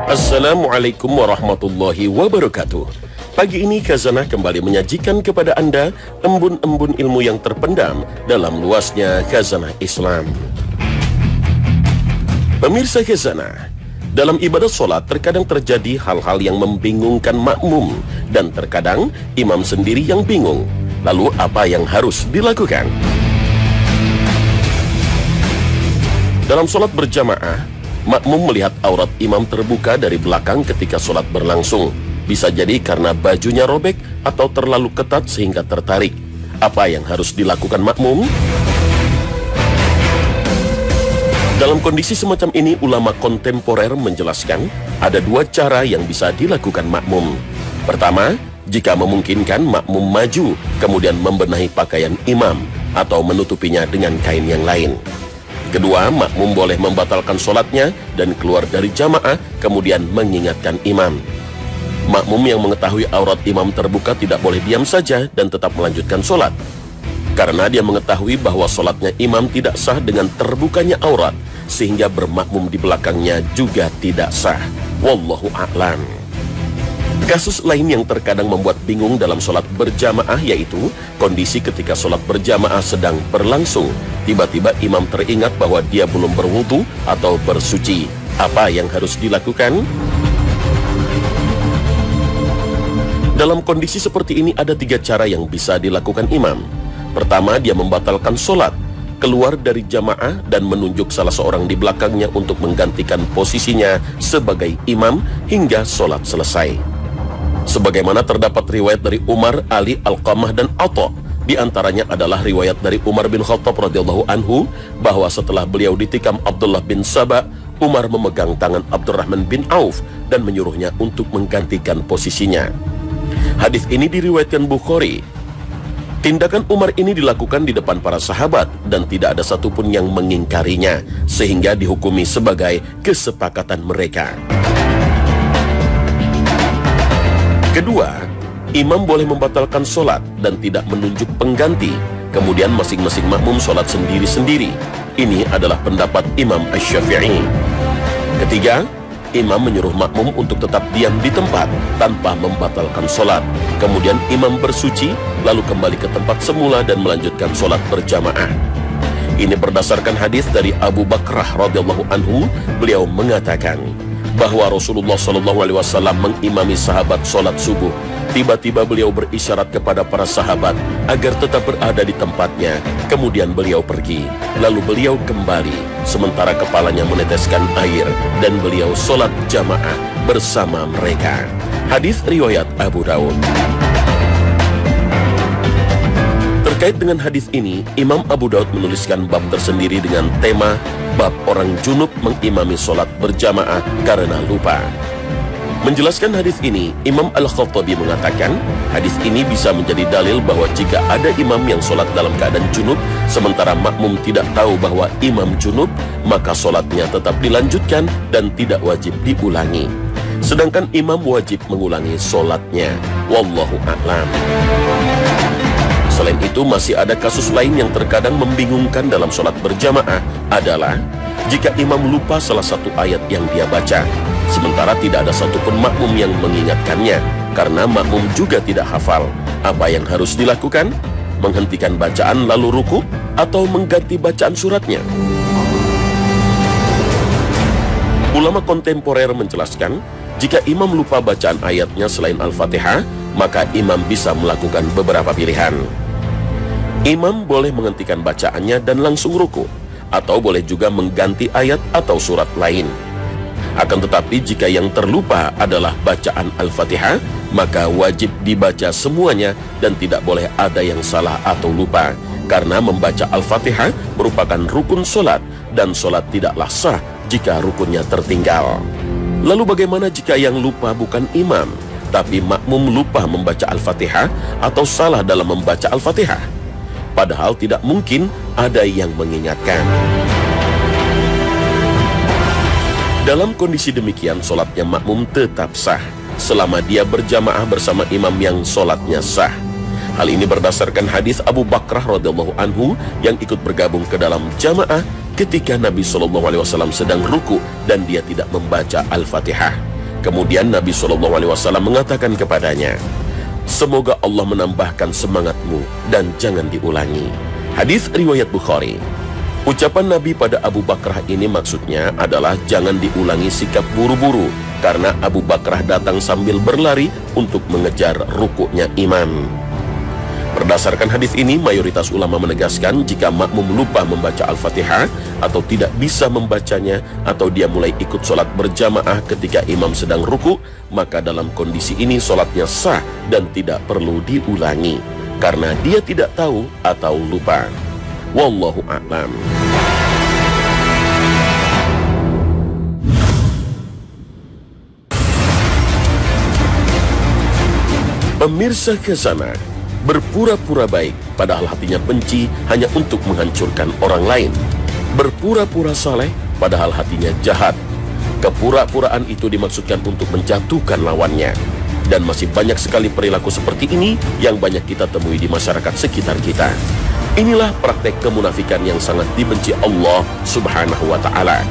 Assalamualaikum warahmatullahi wabarakatuh. Pagi ini Khazanah kembali menyajikan kepada Anda embun-embun ilmu yang terpendam dalam luasnya Khazanah Islam. Pemirsa Khazanah, dalam ibadah sholat terkadang terjadi hal-hal yang membingungkan makmum, dan terkadang imam sendiri yang bingung. Lalu apa yang harus dilakukan? Dalam sholat berjamaah, makmum melihat aurat imam terbuka dari belakang ketika sholat berlangsung. Bisa jadi karena bajunya robek atau terlalu ketat sehingga tertarik. Apa yang harus dilakukan makmum? Dalam kondisi semacam ini, ulama kontemporer menjelaskan ada dua cara yang bisa dilakukan makmum. Pertama, jika memungkinkan, makmum maju kemudian membenahi pakaian imam atau menutupinya dengan kain yang lain. Kedua, makmum boleh membatalkan sholatnya dan keluar dari jamaah kemudian mengingatkan imam. Makmum yang mengetahui aurat imam terbuka tidak boleh diam saja dan tetap melanjutkan sholat, karena dia mengetahui bahwa sholatnya imam tidak sah dengan terbukanya aurat, sehingga bermakmum di belakangnya juga tidak sah. Wallahu a'lam. Kasus lain yang terkadang membuat bingung dalam sholat berjamaah yaitu kondisi ketika sholat berjamaah sedang berlangsung. Tiba-tiba imam teringat bahwa dia belum berwudu atau bersuci. Apa yang harus dilakukan? Dalam kondisi seperti ini ada tiga cara yang bisa dilakukan imam. Pertama, dia membatalkan sholat, keluar dari jamaah dan menunjuk salah seorang di belakangnya untuk menggantikan posisinya sebagai imam hingga sholat selesai. Sebagaimana terdapat riwayat dari Umar, Ali, Alqamah, dan Atha. Di antaranya adalah riwayat dari Umar bin Khattab radhiyallahu anhu bahwa setelah beliau ditikam Abdullah bin Saba, Umar memegang tangan Abdurrahman bin Auf dan menyuruhnya untuk menggantikan posisinya. Hadis ini diriwayatkan Bukhari. Tindakan Umar ini dilakukan di depan para sahabat dan tidak ada satupun yang mengingkarinya, sehingga dihukumi sebagai kesepakatan mereka. Kedua, imam boleh membatalkan sholat dan tidak menunjuk pengganti. Kemudian masing-masing makmum sholat sendiri-sendiri. Ini adalah pendapat Imam Asy-Syafi'i. Ketiga, imam menyuruh makmum untuk tetap diam di tempat tanpa membatalkan sholat. Kemudian imam bersuci, lalu kembali ke tempat semula dan melanjutkan sholat berjamaah. Ini berdasarkan hadis dari Abu Bakrah radhiyallahu anhu. Beliau mengatakan bahwa Rasulullah SAW mengimami sahabat sholat subuh. Tiba-tiba beliau berisyarat kepada para sahabat agar tetap berada di tempatnya. Kemudian beliau pergi, lalu beliau kembali, sementara kepalanya meneteskan air, dan beliau sholat jamaah bersama mereka. Hadis riwayat Abu Daud. Terkait dengan hadis ini, Imam Abu Daud menuliskan bab tersendiri dengan tema bab orang junub mengimami sholat berjamaah karena lupa. Menjelaskan hadis ini, Imam Al-Khattabi mengatakan hadis ini bisa menjadi dalil bahwa jika ada imam yang sholat dalam keadaan junub sementara makmum tidak tahu bahwa imam junub, maka sholatnya tetap dilanjutkan dan tidak wajib diulangi. Sedangkan imam wajib mengulangi sholatnya. Wallahu a'lam. Selain itu, masih ada kasus lain yang terkadang membingungkan dalam sholat berjamaah adalah jika imam lupa salah satu ayat yang dia baca, sementara tidak ada satupun makmum yang mengingatkannya, karena makmum juga tidak hafal. Apa yang harus dilakukan? Menghentikan bacaan lalu ruku atau mengganti bacaan suratnya? Ulama kontemporer menjelaskan, jika imam lupa bacaan ayatnya selain Al-Fatihah, maka imam bisa melakukan beberapa pilihan. Imam boleh menghentikan bacaannya dan langsung ruku, atau boleh juga mengganti ayat atau surat lain. Akan tetapi jika yang terlupa adalah bacaan Al-Fatihah, maka wajib dibaca semuanya dan tidak boleh ada yang salah atau lupa, karena membaca Al-Fatihah merupakan rukun sholat, dan sholat tidaklah sah jika rukunnya tertinggal. Lalu bagaimana jika yang lupa bukan imam, tapi makmum lupa membaca Al-Fatihah atau salah dalam membaca Al-Fatihah? Padahal tidak mungkin ada yang mengingatkan. Dalam kondisi demikian, sholatnya makmum tetap sah selama dia berjamaah bersama imam yang sholatnya sah. Hal ini berdasarkan hadis Abu Bakrah radhiyallahu anhu yang ikut bergabung ke dalam jamaah ketika Nabi SAW sedang ruku dan dia tidak membaca Al-Fatihah. Kemudian Nabi SAW mengatakan kepadanya, "Semoga Allah menambahkan semangatmu dan jangan diulangi." Hadis riwayat Bukhari. Ucapan Nabi pada Abu Bakrah ini maksudnya adalah jangan diulangi sikap buru-buru, karena Abu Bakrah datang sambil berlari untuk mengejar rukuknya imam. Berdasarkan hadis ini, mayoritas ulama menegaskan jika makmum lupa membaca Al-Fatihah atau tidak bisa membacanya, atau dia mulai ikut sholat berjamaah ketika imam sedang ruku, maka dalam kondisi ini sholatnya sah dan tidak perlu diulangi, karena dia tidak tahu atau lupa. Wallahu a'lam. Pemirsa Khazanah, berpura-pura baik padahal hatinya benci hanya untuk menghancurkan orang lain. Berpura-pura saleh padahal hatinya jahat. Kepura-puraan itu dimaksudkan untuk menjatuhkan lawannya. Dan masih banyak sekali perilaku seperti ini yang banyak kita temui di masyarakat sekitar kita. Inilah praktek kemunafikan yang sangat dibenci Allah Subhanahu wa ta'ala.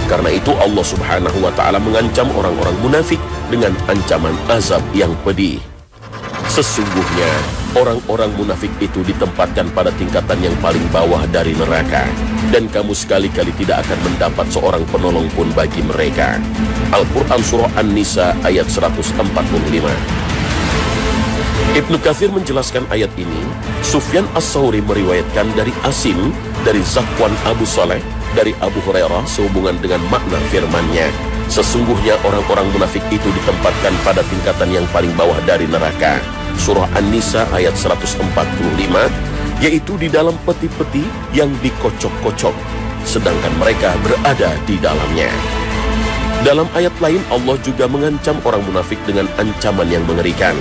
Karena itu Allah Subhanahu wa ta'ala mengancam orang-orang munafik dengan ancaman azab yang pedih. Sesungguhnya orang-orang munafik itu ditempatkan pada tingkatan yang paling bawah dari neraka, dan kamu sekali-kali tidak akan mendapat seorang penolong pun bagi mereka. Al-Quran Surah An-Nisa ayat 145. Ibnu Katsir menjelaskan ayat ini. Sufyan As-Tsauri meriwayatkan dari Asim, dari Zakwan Abu Saleh, dari Abu Hurairah sehubungan dengan makna firman-Nya. Sesungguhnya orang-orang munafik itu ditempatkan pada tingkatan yang paling bawah dari neraka. Surah An-Nisa ayat 145, yaitu di dalam peti-peti yang dikocok-kocok, sedangkan mereka berada di dalamnya. Dalam ayat lain Allah juga mengancam orang munafik dengan ancaman yang mengerikan.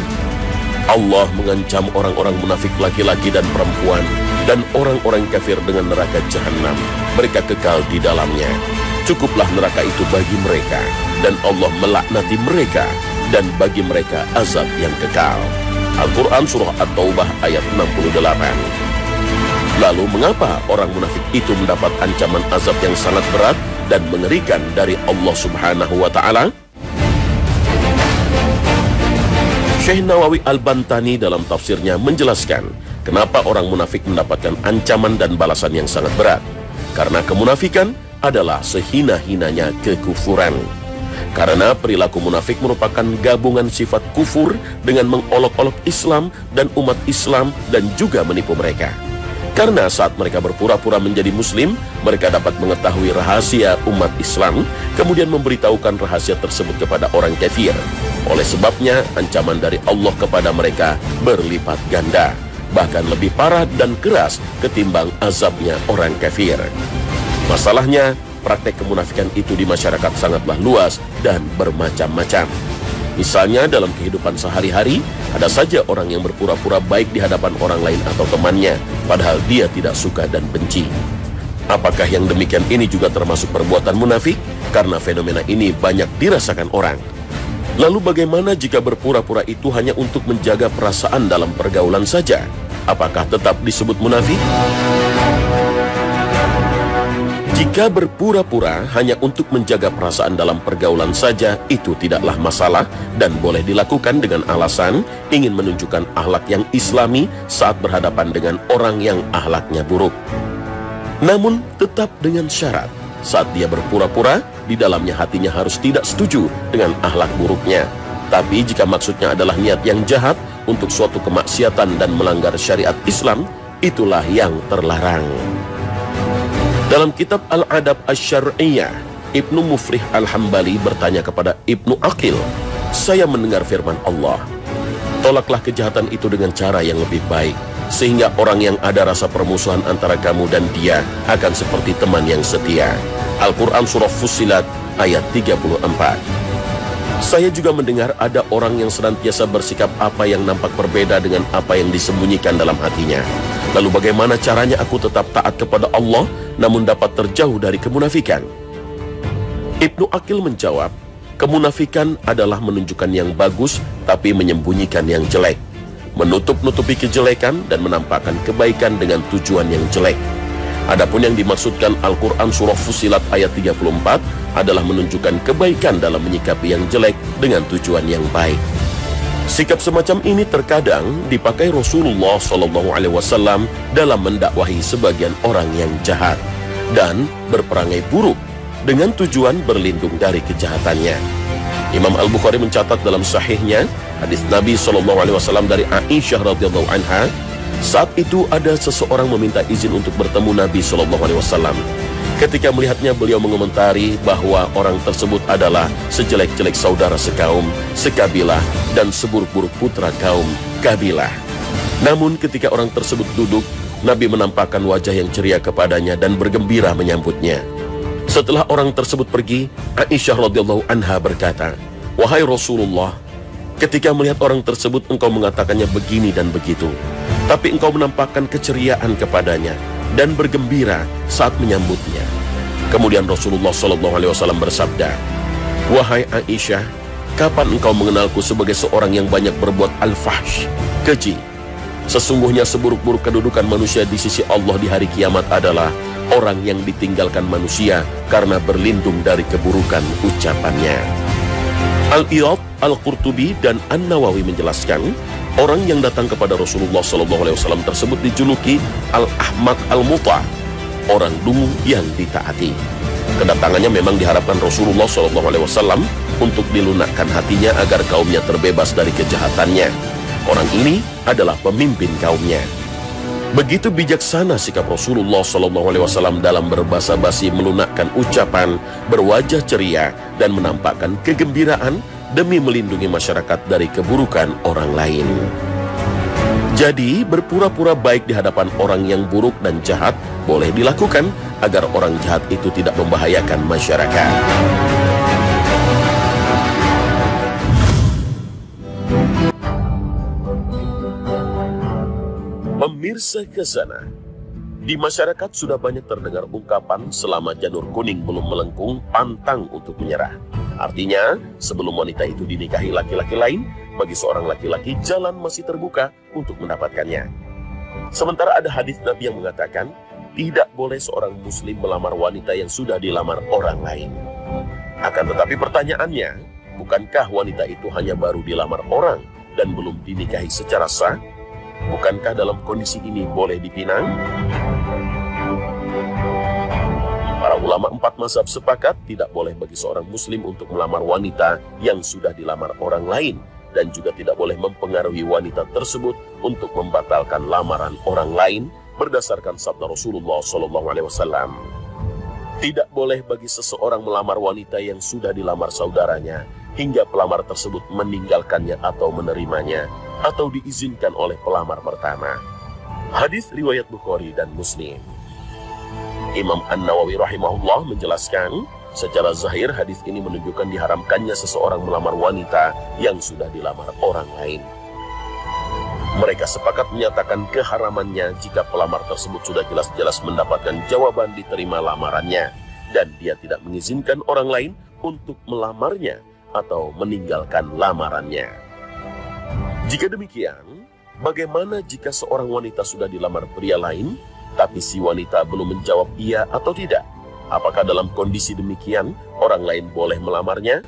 Allah mengancam orang-orang munafik laki-laki dan perempuan dan orang-orang kafir dengan neraka jahanam. Mereka kekal di dalamnya. Cukuplah neraka itu bagi mereka, dan Allah melaknati mereka, dan bagi mereka azab yang kekal. Al-Quran Surah At-Taubah ayat 68. Lalu mengapa orang munafik itu mendapat ancaman azab yang sangat berat dan mengerikan dari Allah Subhanahu wa ta'ala? Syekh Nawawi Al-Bantani dalam tafsirnya menjelaskan kenapa orang munafik mendapatkan ancaman dan balasan yang sangat berat. Karena kemunafikan adalah sehina-hinanya kekufuran. Karena perilaku munafik merupakan gabungan sifat kufur dengan mengolok-olok Islam dan umat Islam dan juga menipu mereka. Karena saat mereka berpura-pura menjadi muslim, mereka dapat mengetahui rahasia umat Islam, kemudian memberitahukan rahasia tersebut kepada orang kafir. Oleh sebabnya, ancaman dari Allah kepada mereka berlipat ganda, bahkan lebih parah dan keras ketimbang azabnya orang kafir. Masalahnya, praktek kemunafikan itu di masyarakat sangatlah luas dan bermacam-macam. Misalnya dalam kehidupan sehari-hari, ada saja orang yang berpura-pura baik di hadapan orang lain atau temannya, padahal dia tidak suka dan benci. Apakah yang demikian ini juga termasuk perbuatan munafik? Karena fenomena ini banyak dirasakan orang. Lalu bagaimana jika berpura-pura itu hanya untuk menjaga perasaan dalam pergaulan saja? Apakah tetap disebut munafik? Jika berpura-pura hanya untuk menjaga perasaan dalam pergaulan saja, itu tidaklah masalah dan boleh dilakukan dengan alasan ingin menunjukkan akhlak yang islami saat berhadapan dengan orang yang akhlaknya buruk. Namun tetap dengan syarat, saat dia berpura-pura, di dalamnya hatinya harus tidak setuju dengan akhlak buruknya. Tapi jika maksudnya adalah niat yang jahat untuk suatu kemaksiatan dan melanggar syariat Islam, itulah yang terlarang. Dalam kitab Al-Adab Asy-Syar'iyyah, Ibnu Muflih Al-Hambali bertanya kepada Ibnu Aqil, "Saya mendengar firman Allah, tolaklah kejahatan itu dengan cara yang lebih baik, sehingga orang yang ada rasa permusuhan antara kamu dan dia akan seperti teman yang setia." Al-Quran Surah Fussilat ayat 34. Saya juga mendengar ada orang yang senantiasa bersikap apa yang nampak berbeda dengan apa yang disembunyikan dalam hatinya. Lalu bagaimana caranya aku tetap taat kepada Allah namun dapat terjauh dari kemunafikan? Ibnu Aqil menjawab, kemunafikan adalah menunjukkan yang bagus tapi menyembunyikan yang jelek, menutup-nutupi kejelekan dan menampakkan kebaikan dengan tujuan yang jelek. Adapun yang dimaksudkan Al-Quran Surah Fussilat ayat 34 adalah menunjukkan kebaikan dalam menyikapi yang jelek dengan tujuan yang baik. Sikap semacam ini terkadang dipakai Rasulullah SAW dalam mendakwahi sebagian orang yang jahat dan berperangai buruk dengan tujuan berlindung dari kejahatannya. Imam Al-Bukhari mencatat dalam sahihnya hadis Nabi SAW dari Aisyah radhiyallahu anha. Saat itu ada seseorang meminta izin untuk bertemu Nabi SAW. Ketika melihatnya, beliau mengomentari bahwa orang tersebut adalah sejelek-jelek saudara sekaum, sekabilah, dan seburuk-buruk putra kaum kabilah. Namun ketika orang tersebut duduk, Nabi menampakkan wajah yang ceria kepadanya dan bergembira menyambutnya. Setelah orang tersebut pergi, Aisyah radhiyallahu anha berkata, "Wahai Rasulullah, ketika melihat orang tersebut engkau mengatakannya begini dan begitu, tapi engkau menampakkan keceriaan kepadanya dan bergembira saat menyambutnya." Kemudian Rasulullah SAW bersabda, "Wahai Aisyah, kapan engkau mengenalku sebagai seorang yang banyak berbuat al-fahsh, keji? Sesungguhnya seburuk-buruk kedudukan manusia di sisi Allah di hari kiamat adalah orang yang ditinggalkan manusia karena berlindung dari keburukan ucapannya." Al-Iyad, Al-Qurtubi, dan An-Nawawi menjelaskan, orang yang datang kepada Rasulullah SAW tersebut dijuluki Al-Ahmaq Al-Muta, orang dungu yang ditaati. Kedatangannya memang diharapkan Rasulullah SAW untuk dilunakkan hatinya agar kaumnya terbebas dari kejahatannya. Orang ini adalah pemimpin kaumnya. Begitu bijaksana sikap Rasulullah SAW dalam berbahasa basi, melunakkan ucapan, berwajah ceria, dan menampakkan kegembiraan demi melindungi masyarakat dari keburukan orang lain. Jadi, berpura-pura baik di hadapan orang yang buruk dan jahat boleh dilakukan agar orang jahat itu tidak membahayakan masyarakat. Pemirsa Khazanah, di masyarakat sudah banyak terdengar ungkapan selama janur kuning belum melengkung, pantang untuk menyerah. Artinya, sebelum wanita itu dinikahi laki-laki lain, bagi seorang laki-laki jalan masih terbuka untuk mendapatkannya. Sementara ada hadis Nabi yang mengatakan, tidak boleh seorang muslim melamar wanita yang sudah dilamar orang lain. Akan tetapi pertanyaannya, bukankah wanita itu hanya baru dilamar orang dan belum dinikahi secara sah? Bukankah dalam kondisi ini boleh dipinang? Para ulama 4 mazhab sepakat tidak boleh bagi seorang muslim untuk melamar wanita yang sudah dilamar orang lain, dan juga tidak boleh mempengaruhi wanita tersebut untuk membatalkan lamaran orang lain berdasarkan sabda Rasulullah SAW. Tidak boleh bagi seseorang melamar wanita yang sudah dilamar saudaranya hingga pelamar tersebut meninggalkannya atau menerimanya, atau diizinkan oleh pelamar pertama. Hadis riwayat Bukhari dan Muslim. Imam An-Nawawi rahimahullah menjelaskan, secara zahir hadis ini menunjukkan diharamkannya seseorang melamar wanita yang sudah dilamar orang lain. Mereka sepakat menyatakan keharamannya jika pelamar tersebut sudah jelas-jelas mendapatkan jawaban diterima lamarannya, dan dia tidak mengizinkan orang lain untuk melamarnya atau meninggalkan lamarannya. Jika demikian, bagaimana jika seorang wanita sudah dilamar pria lain, tapi si wanita belum menjawab iya atau tidak? Apakah dalam kondisi demikian, orang lain boleh melamarnya?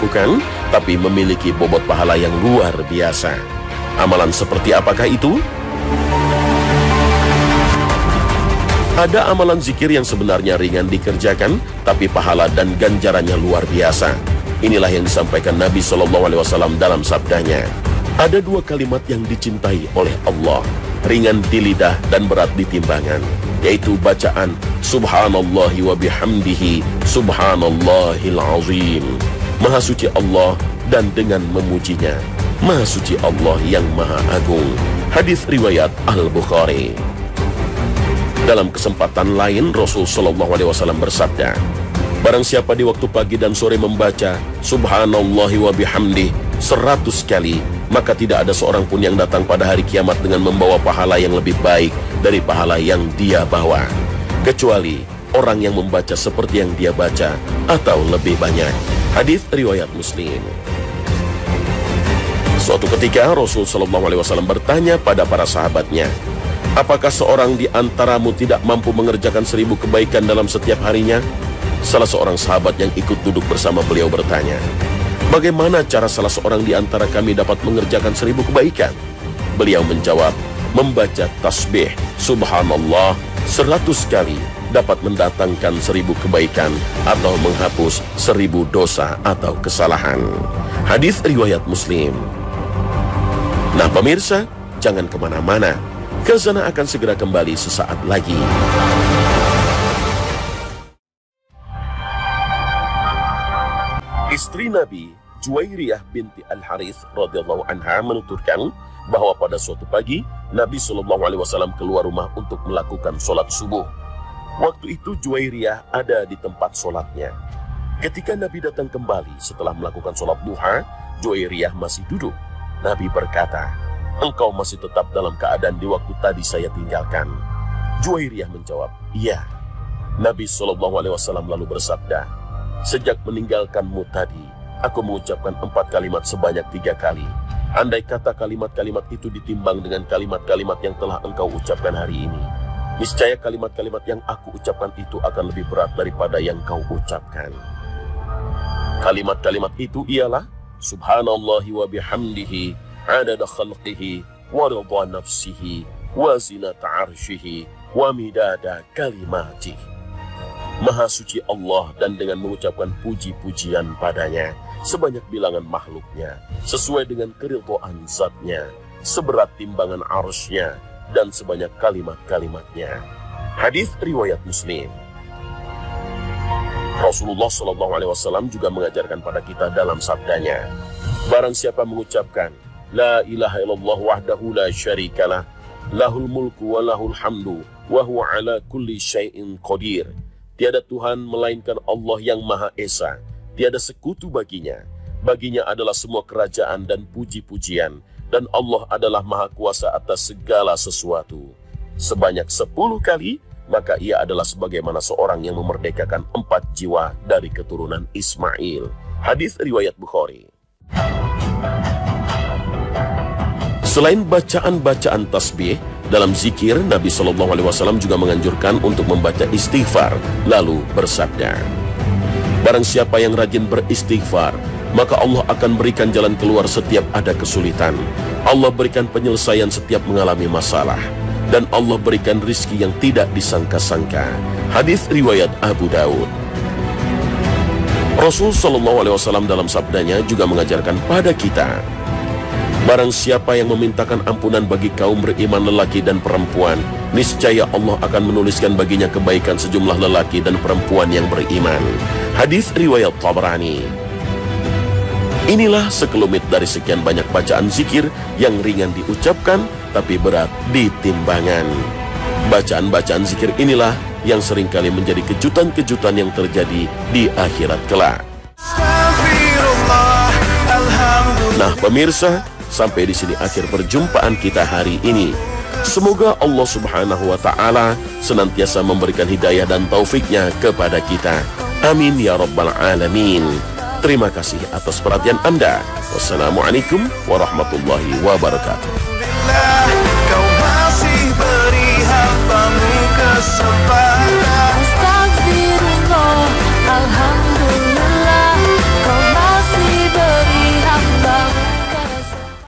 lakukan, tapi memiliki bobot pahala yang luar biasa. Amalan seperti apakah itu? Ada amalan zikir yang sebenarnya ringan dikerjakan, tapi pahala dan ganjarannya luar biasa. Inilah yang disampaikan Nabi SAW dalam sabdanya. Ada dua kalimat yang dicintai oleh Allah, ringan di lidah dan berat di timbangan, yaitu bacaan Subhanallahi wa bihamdihi Subhanallahil azim. Maha suci Allah dan dengan memujinya, Maha suci Allah yang maha agung. Hadis riwayat Al-Bukhari. Dalam kesempatan lain, Rasul SAW bersabda, barang siapa di waktu pagi dan sore membaca Subhanallahi wa bihamdih 100 kali, maka tidak ada seorang pun yang datang pada hari kiamat dengan membawa pahala yang lebih baik dari pahala yang dia bawa, kecuali orang yang membaca seperti yang dia baca atau lebih banyak. Hadis riwayat Muslim. Suatu ketika Rasul SAW bertanya pada para sahabatnya, apakah seorang di antaramu tidak mampu mengerjakan 1000 kebaikan dalam setiap harinya? Salah seorang sahabat yang ikut duduk bersama beliau bertanya, bagaimana cara salah seorang di antara kami dapat mengerjakan 1000 kebaikan? Beliau menjawab, membaca tasbih Subhanallah 100 kali dapat mendatangkan 1000 kebaikan atau menghapus 1000 dosa atau kesalahan. Hadis riwayat Muslim. Nah pemirsa, jangan kemana-mana. Khazanah akan segera kembali sesaat lagi. Istri Nabi, Juwairiyah binti Al-Harith radhiyallahu anha menuturkan bahwa pada suatu pagi Nabi SAW keluar rumah untuk melakukan sholat subuh. Waktu itu Juwairiyah ada di tempat sholatnya. Ketika Nabi datang kembali setelah melakukan sholat duha, Juwairiyah masih duduk. Nabi berkata, engkau masih tetap dalam keadaan di waktu tadi saya tinggalkan. Juwairiyah menjawab, iya. Nabi SAW lalu bersabda, sejak meninggalkanmu tadi, aku mengucapkan 4 kalimat sebanyak 3 kali. Andai kata kalimat-kalimat itu ditimbang dengan kalimat-kalimat yang telah engkau ucapkan hari ini, niscaya kalimat-kalimat yang aku ucapkan itu akan lebih berat daripada yang kau ucapkan. Kalimat-kalimat itu ialah Subhanallahi wa bihamdihi adada khalqihi wa ridha nafsihi wa zinata arshihi wa midada kalimatih. Maha suci Allah dan dengan mengucapkan puji-pujian padanya sebanyak bilangan makhluknya, sesuai dengan keridhaan zatnya, seberat timbangan arsy-Nya, dan sebanyak kalimat-kalimatnya. Hadis riwayat Muslim. Rasulullah SAW juga mengajarkan pada kita dalam sabdanya, barang siapa mengucapkan La ilaha illallah wahdahu la syarikalah, lahul mulku wa lahul hamdu, wa huwa ala kulli syai'in qadir. Tiada Tuhan melainkan Allah yang Maha Esa, tiada sekutu baginya. Baginya adalah semua kerajaan dan puji-pujian, dan Allah adalah Maha Kuasa atas segala sesuatu. Sebanyak 10 kali, maka ia adalah sebagaimana seorang yang memerdekakan 4 jiwa dari keturunan Ismail. Hadis riwayat Bukhari. Selain bacaan-bacaan tasbih, dalam zikir Nabi SAW juga menganjurkan untuk membaca istighfar, lalu bersabda, barang siapa yang rajin beristighfar, maka Allah akan berikan jalan keluar setiap ada kesulitan. Allah berikan penyelesaian setiap mengalami masalah, dan Allah berikan rizki yang tidak disangka-sangka. Hadis riwayat Abu Daud. Rasul SAW dalam sabdanya juga mengajarkan pada kita, barang siapa yang memintakan ampunan bagi kaum beriman lelaki dan perempuan, niscaya Allah akan menuliskan baginya kebaikan sejumlah lelaki dan perempuan yang beriman. Hadis riwayat Tabrani. Inilah sekelumit dari sekian banyak bacaan zikir yang ringan diucapkan tapi berat di timbangan. Bacaan-bacaan zikir inilah yang seringkali menjadi kejutan-kejutan yang terjadi di akhirat kelak. Nah pemirsa, sampai di sini akhir perjumpaan kita hari ini. Semoga Allah Subhanahu wa Ta'ala senantiasa memberikan hidayah dan taufiknya kepada kita. Amin ya rabbal alamin. Terima kasih atas perhatian Anda. Wassalamualaikum warahmatullahi wabarakatuh.